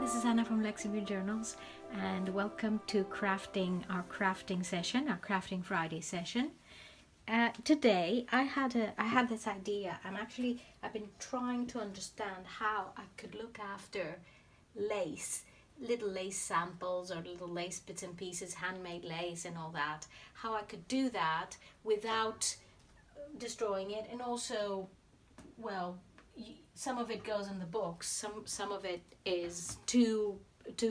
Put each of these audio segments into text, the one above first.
this is Anna from Lexington Journals, and welcome to our crafting session, our Crafting Friday session. Today I had this idea. I've been trying to understand how I could look after lace, little lace samples or little lace bits and pieces, handmade lace and all that. How I could do that without destroying it, and also, well, some of it goes in the books. Some of it is too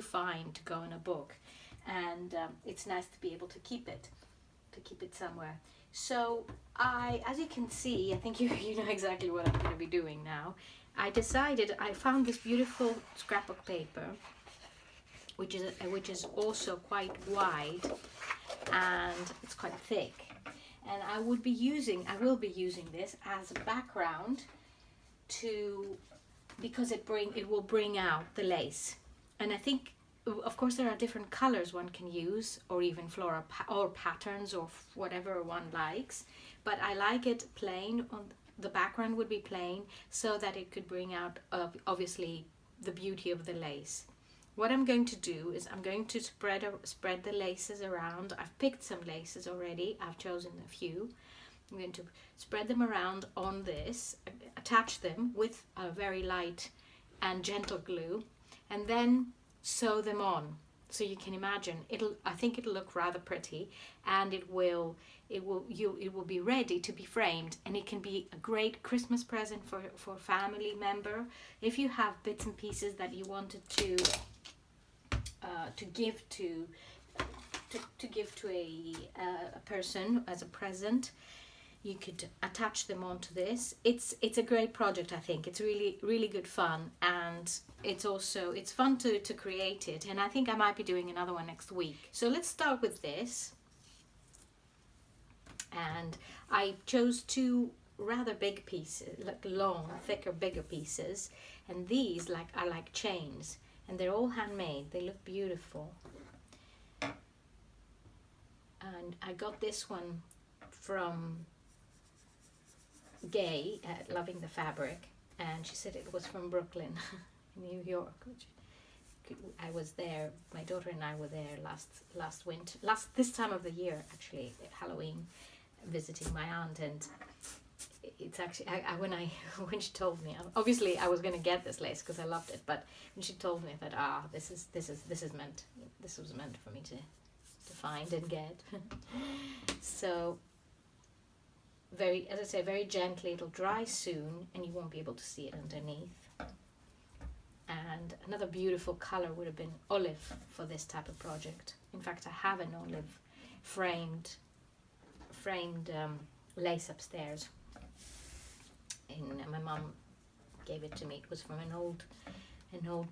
fine to go in a book, and it's nice to be able to keep it somewhere. So as you can see, I think you know exactly what I'm going to be doing now. I found this beautiful scrapbook paper, which is also quite wide, and it's quite thick. And I will be using this as a background because it will bring out the lace. And I think, of course, there are different colors one can use, or even floral or patterns, or whatever one likes, but I like it plain. The background would be plain, so that it could bring out obviously the beauty of the lace. What I'm going to do is I'm going to spread the laces around. I've picked some laces already. I've chosen a few. I'm going to spread them around on this, attach them with a very light and gentle glue, and then sew them on. So you can imagine I think it'll look rather pretty, and it will be ready to be framed, and it can be a great Christmas present for a family member. If you have bits and pieces that you wanted to give to a person as a present, you could attach them onto this. It's a great project. I think it's really good fun, and it's fun to create it, and I think I might be doing another one next week. So let's start with this, and I chose two rather big pieces, like long, thicker, bigger pieces, and these are like chains, and they're all handmade. They look beautiful, and I got this one from Gay at Loving the Fabric, and she said it was from Brooklyn, New York. I was there. My daughter and I were there last winter, this time of the year, actually, at Halloween, visiting my aunt. And it's actually when she told me, obviously I was going to get this lace because I loved it, but when she told me, I thought, this was meant for me to find and get. So as I say, very gently. It'll dry soon, and you won't be able to see it underneath. And another beautiful color would have been olive for this type of project. In fact, I have an olive framed lace upstairs. And my mum gave it to me. It was from an old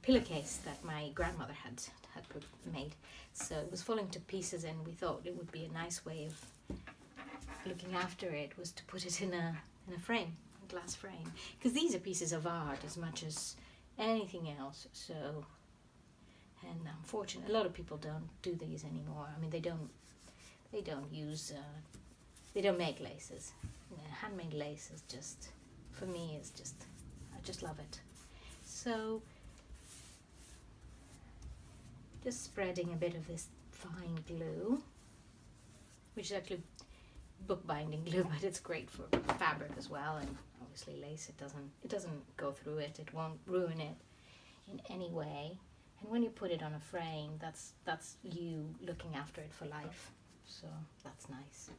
pillowcase that my grandmother had made. So it was falling to pieces, and we thought it would be a nice way of looking after it was to put it in a frame, a glass frame, because these are pieces of art as much as anything else. So, and unfortunately, a lot of people don't do these anymore. I mean, they don't make laces. Handmade lace is just, for me, I just love it. So, just spreading a bit of this fine glue, which is actually bookbinding glue, but it's great for fabric as well. And obviously lace, it doesn't go through it. It won't ruin it in any way. And when you put it on a frame, that's you looking after it for life. So that's nice.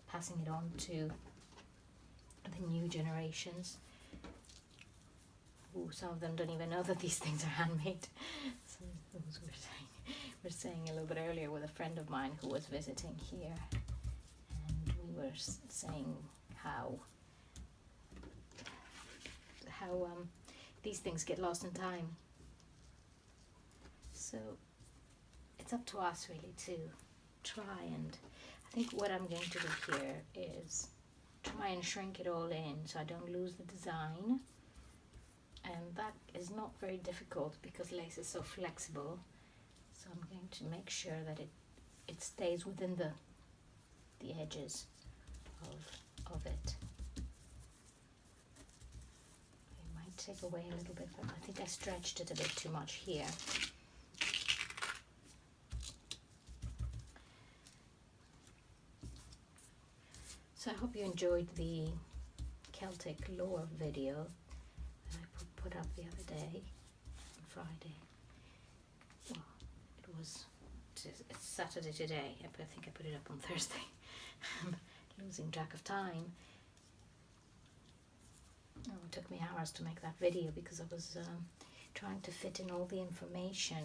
Passing it on to the new generations. Ooh, some of them don't even know that these things are handmade. So those we're saying a little bit earlier with a friend of mine who was visiting here, and we were saying how these things get lost in time. So it's up to us really to try, and I think what I'm going to do here is try and shrink it all in so I don't lose the design. And that is not very difficult because lace is so flexible. So I'm going to make sure that it stays within the edges of it. I might take away a little bit, but I think I stretched it a bit too much here. So I hope you enjoyed the Celtic lore video that I put up the other day, on Friday. Well, it's Saturday today. I think I put it up on Thursday. I'm losing track of time. Oh, it took me hours to make that video because I was trying to fit in all the information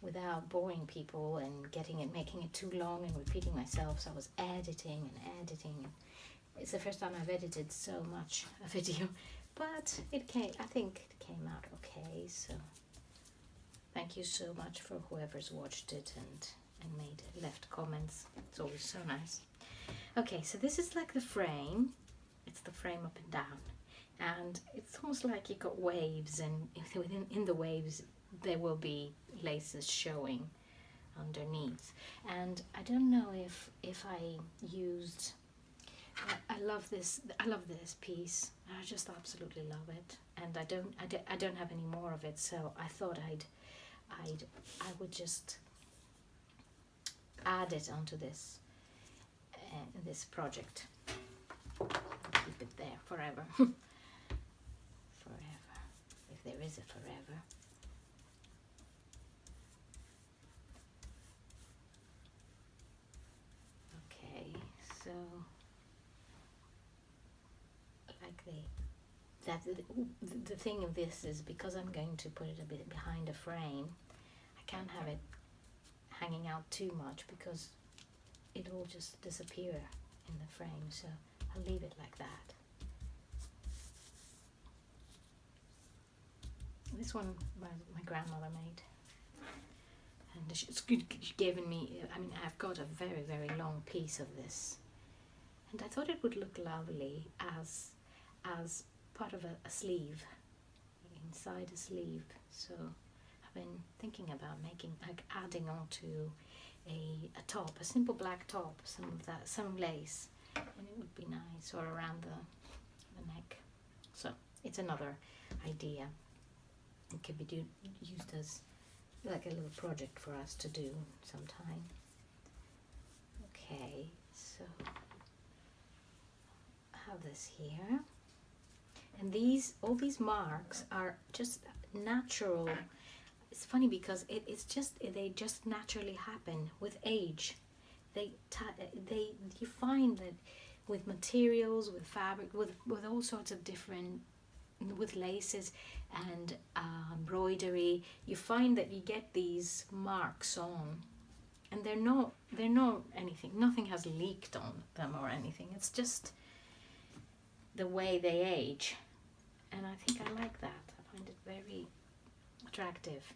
without boring people and making it too long and repeating myself. So I was editing. It's the first time I've edited so much a video, but I think it came out okay. So thank you so much for whoever's watched it and left comments. It's always so nice. Okay, so this is like the frame. It's the frame up and down, and it's almost like you've got waves, and in the waves there will be laces showing underneath. And I don't know if I used. I love this piece. I just absolutely love it, and I don't have any more of it, so I thought I would just add it onto this this project. Keep it there forever. Forever, if there is a forever. Okay, so the thing of this is, because I'm going to put it a bit behind a frame, I can't have it hanging out too much because it'll just disappear in the frame, so I'll leave it like that. This one my grandmother made, and she's given me, I mean, I've got a very, very long piece of this, and I thought it would look lovely as part of a sleeve, inside a sleeve. So I've been thinking about adding onto a top, a simple black top, some lace, and it would be nice, or around the neck. So it's another idea. It could be used as like a little project for us to do sometime. Okay, so I have this here. And all these marks are just natural. It's funny because they just naturally happen with age. You find that with materials, with fabric, with all sorts of different, with laces and embroidery, you find that you get these marks on, and they're not anything. Nothing has leaked on them or anything. It's just the way they age. And I think I like that. I find it very attractive.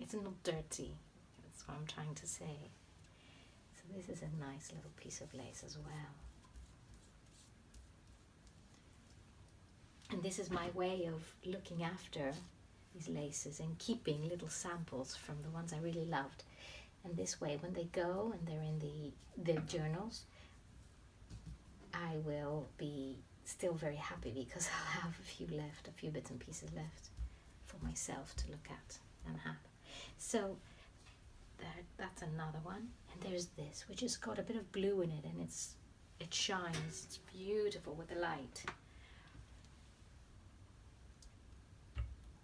It's not dirty. That's what I'm trying to say. So this is a nice little piece of lace as well. And this is my way of looking after these laces and keeping little samples from the ones I really loved. And this way, when they go and they're in the journals, I will be still very happy because I'll have a few bits and pieces left for myself to look at and have. So that's another one. And there's this, which has got a bit of blue in it, and it shines. It's beautiful with the light.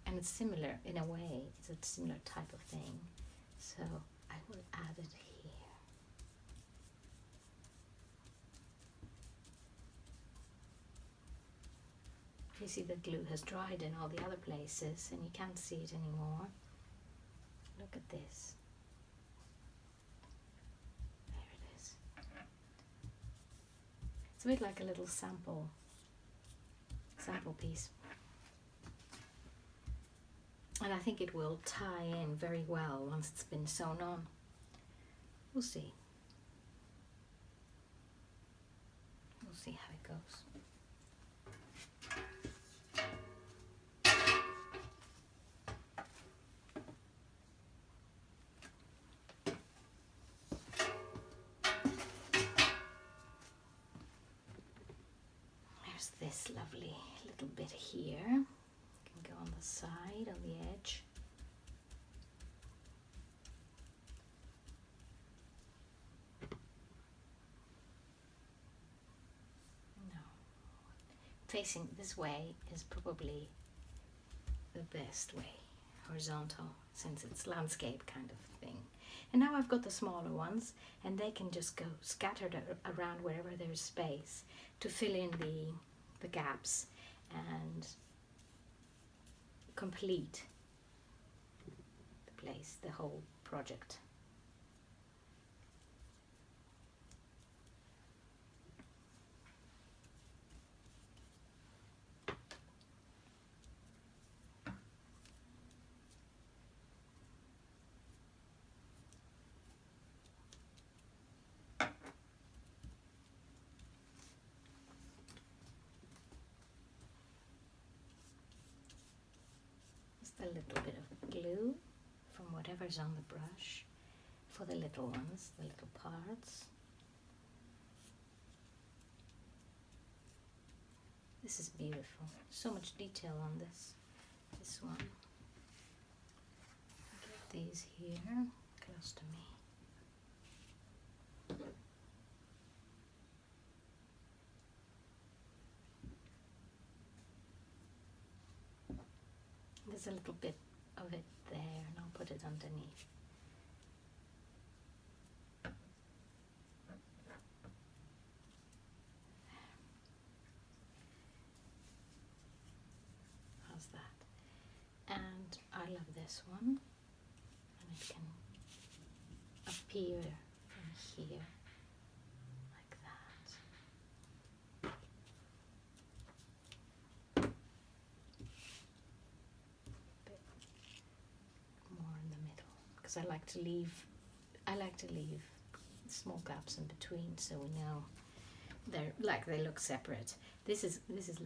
And it's similar in a way. It's a similar type of thing. So I will add it here. You see the glue has dried in all the other places and you can't see it anymore. Look at this. There it is. It's a bit like a little sample piece. And I think it will tie in very well once it's been sewn on. We'll see. We'll see how it goes. There's this lovely little bit here. Go on the side, on the edge. No. Facing this way is probably the best way, horizontal, since it's landscape kind of thing. And now I've got the smaller ones, and they can just go scattered around wherever there's space to fill in the gaps and complete the place, the whole project. A little bit of glue from whatever's on the brush for the little ones, the little parts. This is beautiful. So much detail on this one. Get these here close to me. There's a little bit of it there, and I'll put it underneath. How's that? And I love this one, and it can appear from here like that. Because I like to leave small gaps in between, so we know they look separate. This is lovely. This is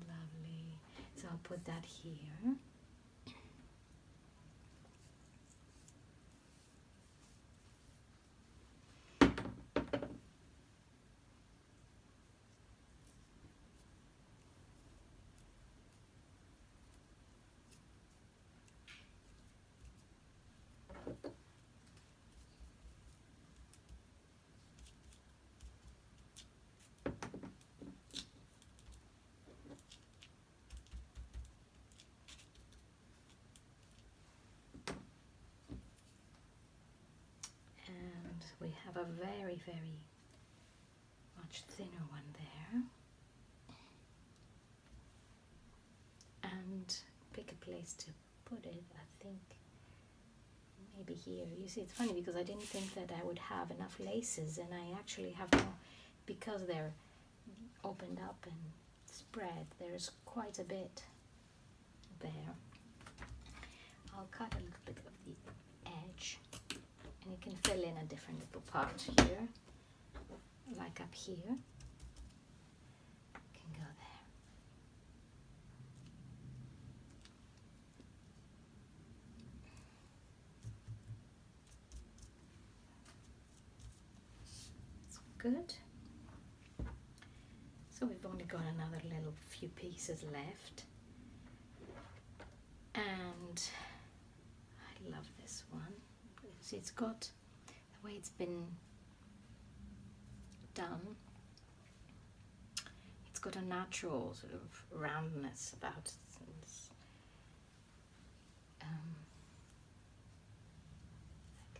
lovely. So I'll put that here. We have a very, very much thinner one there. And pick a place to put it, I think maybe here. You see, it's funny because I didn't think that I would have enough laces, and I actually have now, because they're opened up and spread, there's quite a bit there. I'll cut a little bit of the edge. And you can fill in a different little part here, like up here. You can go there. It's good. So we've only got another little few pieces left. And I love this one. See, it's got the way it's been done. It's got a natural sort of roundness about it.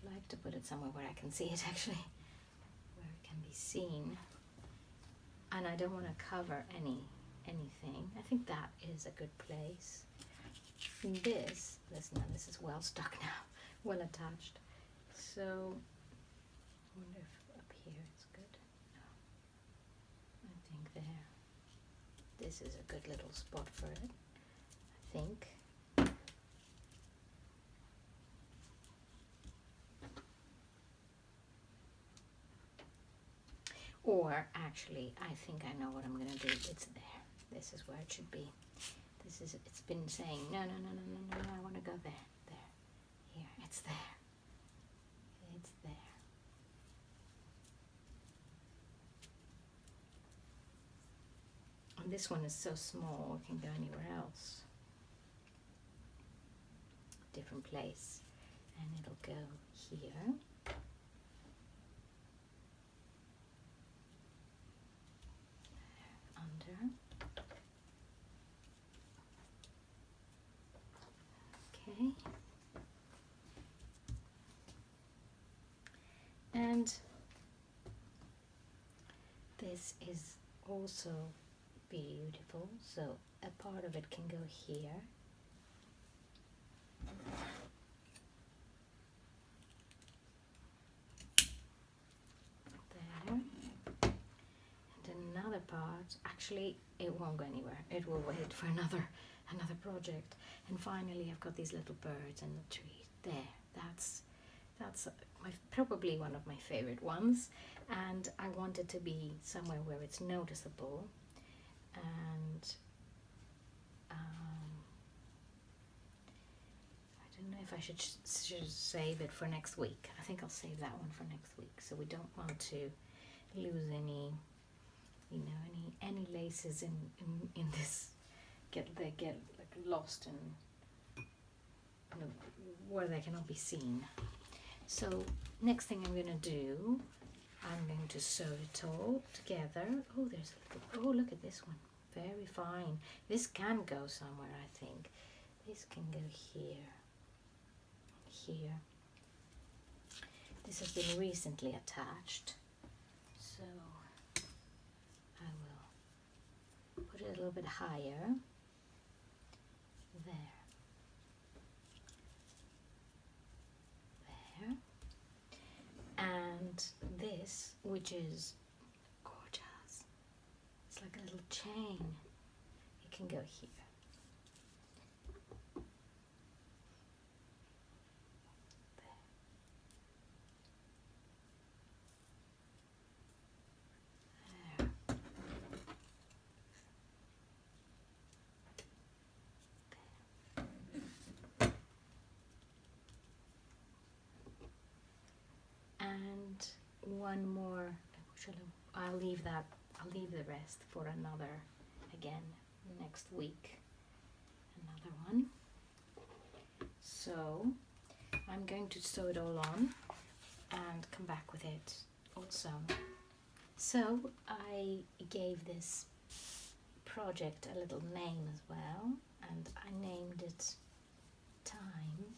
I'd like to put it somewhere where I can see it actually, where it can be seen. And I don't want to cover anything. I think that is a good place. And this is well stuck now, well attached. So, I wonder if up here it's good. No, I think there. This is a good little spot for it, I think. Or actually, I think I know what I'm going to do. It's there. This is where it should be. It's been saying, no, I want to go there, here, it's there. It's there. And this one is so small, it can go anywhere else. Different place. And it'll go here. Under. Okay. And this is also beautiful, so a part of it can go here. There. And another part, actually it won't go anywhere, it will wait for another project. And finally I've got these little birds in the tree. There, that's probably one of my favorite ones, and I want it to be somewhere where it's noticeable. And I don't know if I should save it for next week. I think I'll save that one for next week, so we don't want to lose any, you know, any laces in this, get like lost and, you know, where they cannot be seen. So next thing I'm going to do, I'm going to sew it all together. Oh, there's a little, oh, look at this one, very fine. This can go somewhere, I think. This can go here, here. This has been recently attached, so I will put it a little bit higher. There. And this, which is gorgeous, it's like a little chain, it can go here. And one more, I'll leave the rest for another, again, next week, another one. So I'm going to sew it all on and come back with it all sewn. So I gave this project a little name as well, and I named it Time.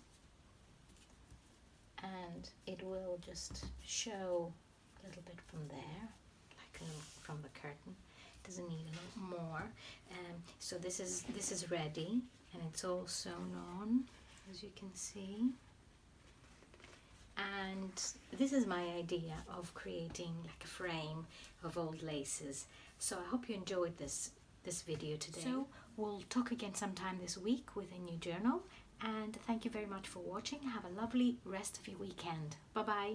And it will just show a little bit from there, like from the curtain. It doesn't need a lot more. So this is ready, and it's all sewn on, as you can see. And this is my idea of creating like a frame of old laces. So I hope you enjoyed this video today. So we'll talk again sometime this week with a new journal. And thank you very much for watching. Have a lovely rest of your weekend. Bye bye.